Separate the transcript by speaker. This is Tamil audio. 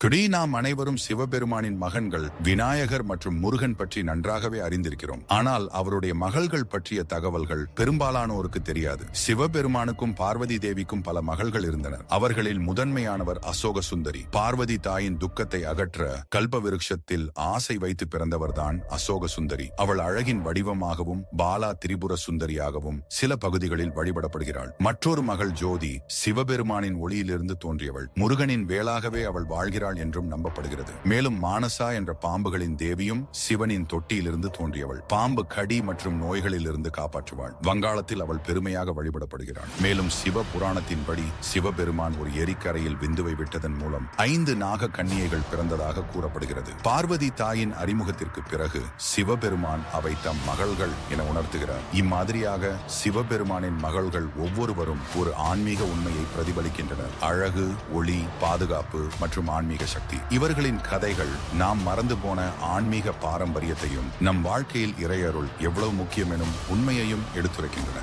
Speaker 1: குடி நாம் அனைவரும் சிவபெருமானின் மகன்கள் விநாயகர் மற்றும் முருகன் பற்றி நன்றாகவே அறிந்திருக்கிறோம். ஆனால் அவருடைய மகள்கள் பற்றிய தகவல்கள் பெரும்பாலானோருக்கு தெரியாது. சிவபெருமானுக்கும் பார்வதி தேவிக்கும் பல மகள்கள் இருந்தனர். அவர்களில் முதன்மையானவர் அசோக சுந்தரி. பார்வதி தாயின் துக்கத்தை அகற்ற கல்ப விருட்சத்தில் ஆசை வைத்து பிறந்தவர்தான் அசோக சுந்தரி. அவள் அழகின் வடிவமாகவும் பாலா திரிபுர சுந்தரியாகவும் சில பகுதிகளில் வழிபடப்படுகிறாள். மற்றொரு மகள் ஜோதி சிவபெருமானின் ஒளியிலிருந்து தோன்றியவள். முருகனின் வேளாகவே அவள் வாழ்கிறாள் என்றும் நம்பப்படுகிறது. மேலும் மானசா என்ற பாம்புகளின் தேவியும் சிவனின் தொட்டியிலிருந்து தோன்றியவள். பாம்பு கடி மற்றும் நோய்களிலிருந்து காப்பாற்றுவாள். வங்காளத்தில் அவள் பெருமையாக வழிபடப்படுகிறாள். மேலும் சிவ புராணத்தின்படி சிவபெருமான் ஒரு எரிக்கரையில் விந்துவை விட்டதன் மூலம் 5 நாக கன்னியைகள் பிறந்ததாக கூறப்படுகிறது. பார்வதி தாயின் அறிமுகத்திற்கு பிறகு சிவபெருமான் அவை தம் மகள்கள் என உணர்த்துகிறார். இம்மாதிரியாக சிவபெருமானின் மகள்கள் ஒவ்வொருவரும் ஒரு ஆன்மீக உண்மையை பிரதிபலிக்கின்றனர். அழகு, ஒளி, பாதுகாப்பு மற்றும் ஆன்மீக சக்தி. இவர்களின் கதைகள் நாம் மறந்து போன ஆன்மீக பாரம்பரியத்தையும் நம் வாழ்க்கையில் இறையருள் எவ்வளவு முக்கியம் எனும் உண்மையையும் எடுத்துரைக்கின்றன.